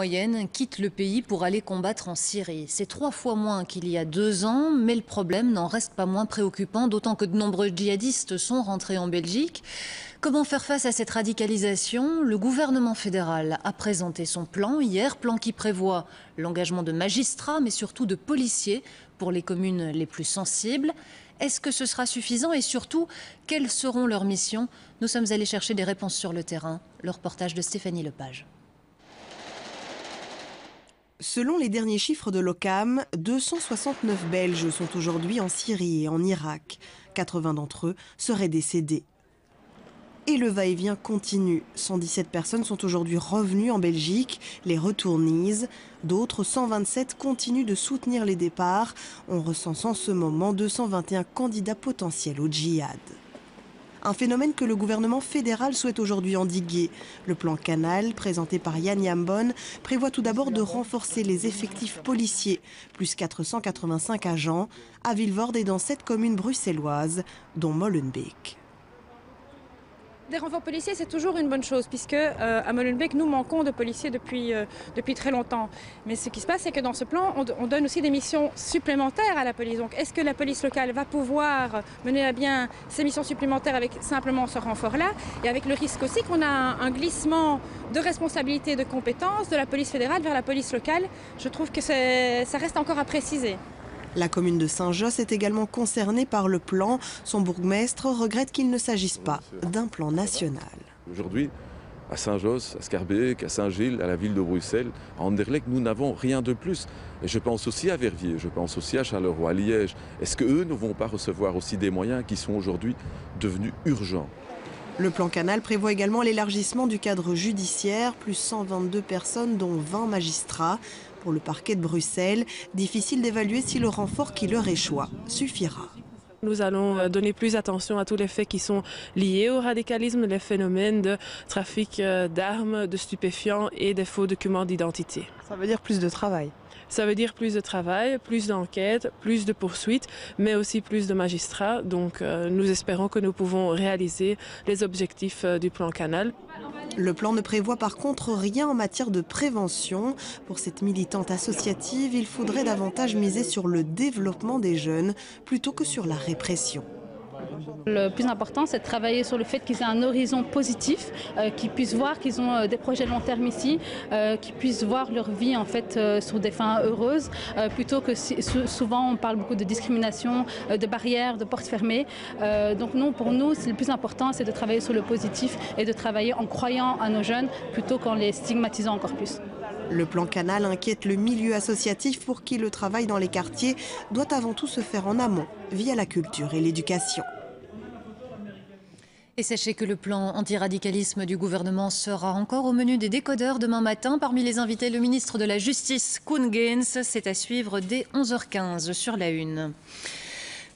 Moyenne quitte le pays pour aller combattre en Syrie. C'est 3 fois moins qu'il y a 2 ans, mais le problème n'en reste pas moins préoccupant, d'autant que de nombreux djihadistes sont rentrés en Belgique. Comment faire face à cette radicalisation? Le gouvernement fédéral a présenté son plan hier, plan qui prévoit l'engagement de magistrats, mais surtout de policiers pour les communes les plus sensibles. Est-ce que ce sera suffisant et surtout, quelles seront leurs missions? Nous sommes allés chercher des réponses sur le terrain. Le reportage de Stéphanie Lepage. Selon les derniers chiffres de l'OCAM, 269 Belges sont aujourd'hui en Syrie et en Irak. 80 d'entre eux seraient décédés. Et le va-et-vient continue. 117 personnes sont aujourd'hui revenues en Belgique, les retournisent. D'autres 127 continuent de soutenir les départs. On recense en ce moment 221 candidats potentiels au djihad. Un phénomène que le gouvernement fédéral souhaite aujourd'hui endiguer. Le plan Canal, présenté par Jan Jambon, prévoit tout d'abord de renforcer les effectifs policiers, plus 485 agents, à Vilvoorde et dans 7 communes bruxelloises, dont Molenbeek. Des renforts policiers, c'est toujours une bonne chose, puisque à Molenbeek, nous manquons de policiers depuis très longtemps. Mais ce qui se passe, c'est que dans ce plan, on donne aussi des missions supplémentaires à la police. Donc, est-ce que la police locale va pouvoir mener à bien ces missions supplémentaires avec simplement ce renfort-là, et avec le risque aussi qu'on a un glissement de responsabilité et de compétences de la police fédérale vers la police locale? Je trouve que ça reste encore à préciser. La commune de Saint-Josse est également concernée par le plan. Son bourgmestre regrette qu'il ne s'agisse pas d'un plan national. Aujourd'hui, à Saint-Josse, à Schaerbeek, à Saint-Gilles, à la ville de Bruxelles, à Anderlecht, nous n'avons rien de plus. Et je pense aussi à Verviers, je pense aussi à Charleroi, à Liège. Est-ce qu'eux ne vont pas recevoir aussi des moyens qui sont aujourd'hui devenus urgents? Le plan Canal prévoit également l'élargissement du cadre judiciaire, plus 122 personnes dont 20 magistrats. Pour le parquet de Bruxelles, difficile d'évaluer si le renfort qui leur échoit suffira. Nous allons donner plus attention à tous les faits qui sont liés au radicalisme, les phénomènes de trafic d'armes, de stupéfiants et des faux documents d'identité. Ça veut dire plus de travail? Ça veut dire plus de travail, plus d'enquêtes, plus de poursuites, mais aussi plus de magistrats. Donc nous espérons que nous pouvons réaliser les objectifs du plan Canal. Le plan ne prévoit par contre rien en matière de prévention. Pour cette militante associative, il faudrait davantage miser sur le développement des jeunes plutôt que sur la répression. Le plus important, c'est de travailler sur le fait qu'ils aient un horizon positif, qu'ils puissent voir qu'ils ont des projets long terme ici, qu'ils puissent voir leur vie en fait sur des fins heureuses, plutôt que souvent on parle beaucoup de discrimination, de barrières, de portes fermées. Donc non, pour nous, le plus important, c'est de travailler sur le positif et de travailler en croyant à nos jeunes plutôt qu'en les stigmatisant encore plus. Le plan Canal inquiète le milieu associatif pour qui le travail dans les quartiers doit avant tout se faire en amont, via la culture et l'éducation. Et sachez que le plan antiradicalisme du gouvernement sera encore au menu des décodeurs demain matin. Parmi les invités, le ministre de la Justice, Koen Geens. C'est à suivre dès 11h15 sur la Une.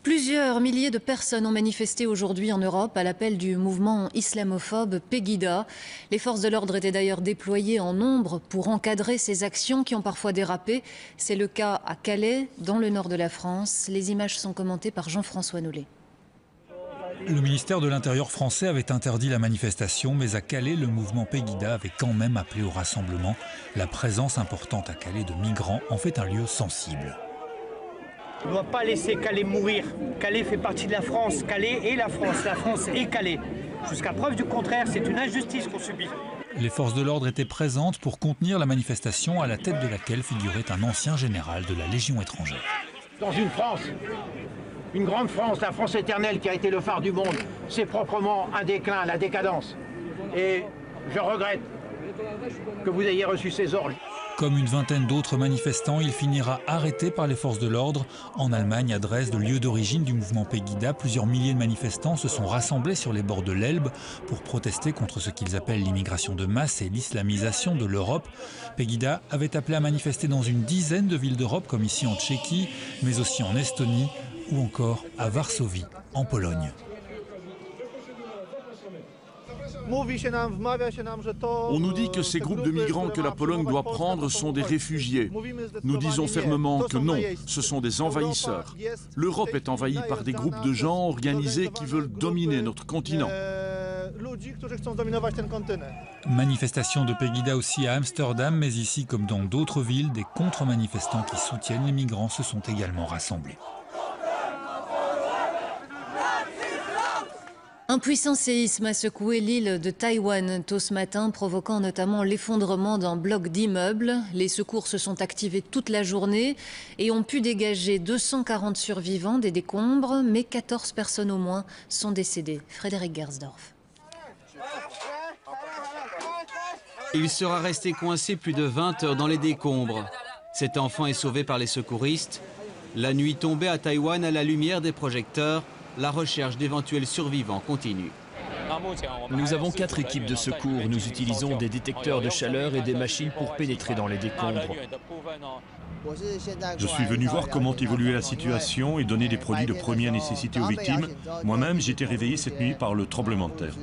Plusieurs milliers de personnes ont manifesté aujourd'hui en Europe à l'appel du mouvement islamophobe Pegida. Les forces de l'ordre étaient d'ailleurs déployées en nombre pour encadrer ces actions qui ont parfois dérapé. C'est le cas à Calais, dans le nord de la France. Les images sont commentées par Jean-François Nollet. Le ministère de l'Intérieur français avait interdit la manifestation, mais à Calais, le mouvement Pegida avait quand même appelé au rassemblement. La présence importante à Calais de migrants en fait un lieu sensible. On ne doit pas laisser Calais mourir. Calais fait partie de la France. Calais est la France est Calais. Jusqu'à preuve du contraire, c'est une injustice qu'on subit. Les forces de l'ordre étaient présentes pour contenir la manifestation, à la tête de laquelle figurait un ancien général de la Légion étrangère. Dans une France, une grande France, la France éternelle qui a été le phare du monde, c'est proprement un déclin, la décadence. Et je regrette que vous ayez reçu ces ordres. Comme une vingtaine d'autres manifestants, il finira arrêté par les forces de l'ordre. En Allemagne, à Dresde, lieu d'origine du mouvement Pegida, plusieurs milliers de manifestants se sont rassemblés sur les bords de l'Elbe pour protester contre ce qu'ils appellent l'immigration de masse et l'islamisation de l'Europe. Pegida avait appelé à manifester dans une dizaine de villes d'Europe, comme ici en Tchéquie, mais aussi en Estonie ou encore à Varsovie, en Pologne. On nous dit que ces groupes de migrants que la Pologne doit prendre sont des réfugiés. Nous disons fermement que non, ce sont des envahisseurs. L'Europe est envahie par des groupes de gens organisés qui veulent dominer notre continent. Manifestation de Pegida aussi à Amsterdam, mais ici comme dans d'autres villes, des contre-manifestants qui soutiennent les migrants se sont également rassemblés. Un puissant séisme a secoué l'île de Taïwan tôt ce matin, provoquant notamment l'effondrement d'un bloc d'immeubles. Les secours se sont activés toute la journée et ont pu dégager 240 survivants des décombres, mais 14 personnes au moins sont décédées. Frédéric Gersdorf. Il sera resté coincé plus de 20 heures dans les décombres. Cet enfant est sauvé par les secouristes. La nuit tombée à Taïwan à la lumière des projecteurs, la recherche d'éventuels survivants continue. Nous avons 4 équipes de secours. Nous utilisons des détecteurs de chaleur et des machines pour pénétrer dans les décombres. Je suis venu voir comment évoluait la situation et donner des produits de première nécessité aux victimes. Moi-même, j'ai été réveillé cette nuit par le tremblement de terre.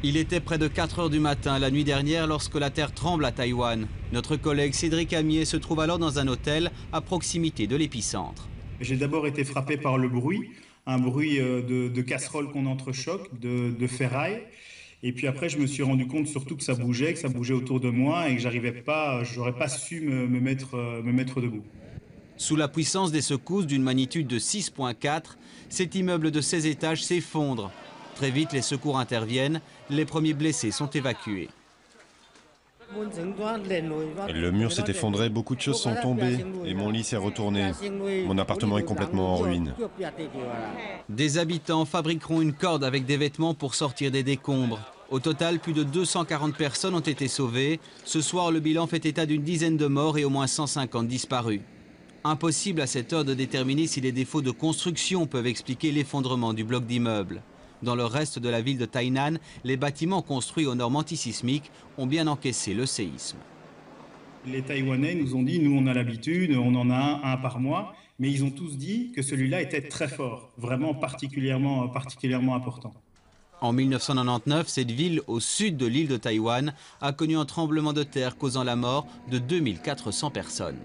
Il était près de 4 heures du matin la nuit dernière lorsque la terre tremble à Taïwan. Notre collègue Cédric Amier se trouve alors dans un hôtel à proximité de l'épicentre. J'ai d'abord été frappé par le bruit, un bruit de casserole qu'on entrechoque, de ferraille. Et puis après, je me suis rendu compte surtout que ça bougeait autour de moi et que j'aurais pas su me mettre debout. Sous la puissance des secousses d'une magnitude de 6,4, cet immeuble de 16 étages s'effondre. Très vite, les secours interviennent. Les premiers blessés sont évacués. Le mur s'est effondré, beaucoup de choses sont tombées et mon lit s'est retourné. Mon appartement est complètement en ruine. Des habitants fabriqueront une corde avec des vêtements pour sortir des décombres. Au total, plus de 240 personnes ont été sauvées. Ce soir, le bilan fait état d'une dizaine de morts et au moins 150 disparus. Impossible à cette heure de déterminer si les défauts de construction peuvent expliquer l'effondrement du bloc d'immeubles. Dans le reste de la ville de Tainan, les bâtiments construits aux normes antisismiques ont bien encaissé le séisme. Les Taïwanais nous ont dit, nous on a l'habitude, on en a un par mois, mais ils ont tous dit que celui-là était très fort, vraiment particulièrement important. En 1999, cette ville au sud de l'île de Taïwan a connu un tremblement de terre causant la mort de 2400 personnes.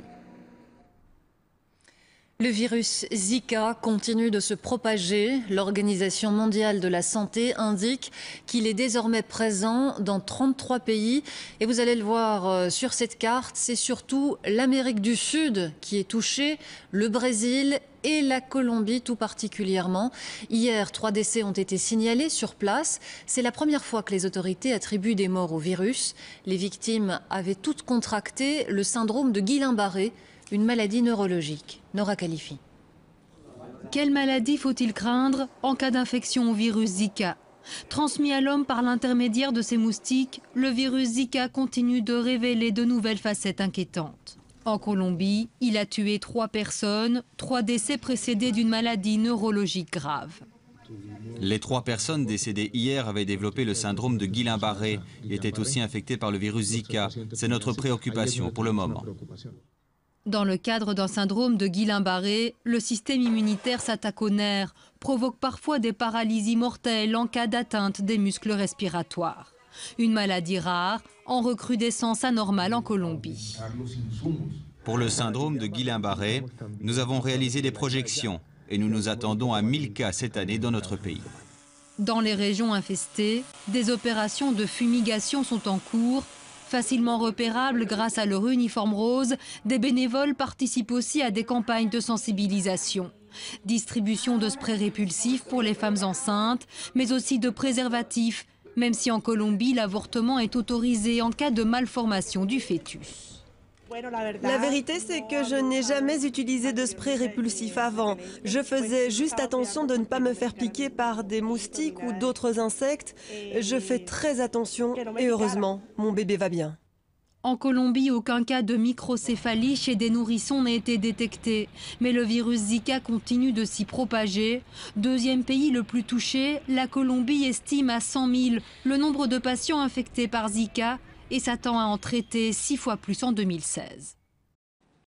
Le virus Zika continue de se propager. L'Organisation mondiale de la santé indique qu'il est désormais présent dans 33 pays. Et vous allez le voir sur cette carte, c'est surtout l'Amérique du Sud qui est touchée, le Brésil et la Colombie tout particulièrement. Hier, 3 décès ont été signalés sur place. C'est la première fois que les autorités attribuent des morts au virus. Les victimes avaient toutes contracté le syndrome de Guillain-Barré, une maladie neurologique. Nora Khalifi. Quelle maladie faut-il craindre en cas d'infection au virus Zika? Transmis à l'homme par l'intermédiaire de ces moustiques, le virus Zika continue de révéler de nouvelles facettes inquiétantes. En Colombie, il a tué 3 personnes, 3 décès précédés d'une maladie neurologique grave. Les 3 personnes décédées hier avaient développé le syndrome de Guillain-Barré et étaient aussi infectées par le virus Zika. C'est notre préoccupation pour le moment. Dans le cadre d'un syndrome de Guillain-Barré, le système immunitaire s'attaque aux nerfs, provoque parfois des paralysies mortelles en cas d'atteinte des muscles respiratoires. Une maladie rare, en recrudescence anormale en Colombie. Pour le syndrome de Guillain-Barré, nous avons réalisé des projections et nous nous attendons à 1000 cas cette année dans notre pays. Dans les régions infestées, des opérations de fumigation sont en cours. Facilement repérables grâce à leur uniforme rose, des bénévoles participent aussi à des campagnes de sensibilisation. Distribution de sprays répulsifs pour les femmes enceintes, mais aussi de préservatifs, même si en Colombie, l'avortement est autorisé en cas de malformation du fœtus. La vérité, c'est que je n'ai jamais utilisé de spray répulsif avant. Je faisais juste attention de ne pas me faire piquer par des moustiques ou d'autres insectes. Je fais très attention et heureusement, mon bébé va bien. En Colombie, aucun cas de microcéphalie chez des nourrissons n'a été détecté. Mais le virus Zika continue de s'y propager. Deuxième pays le plus touché, la Colombie estime à 100 000 le nombre de patients infectés par Zika et s'attend à en traiter 6 fois plus en 2016.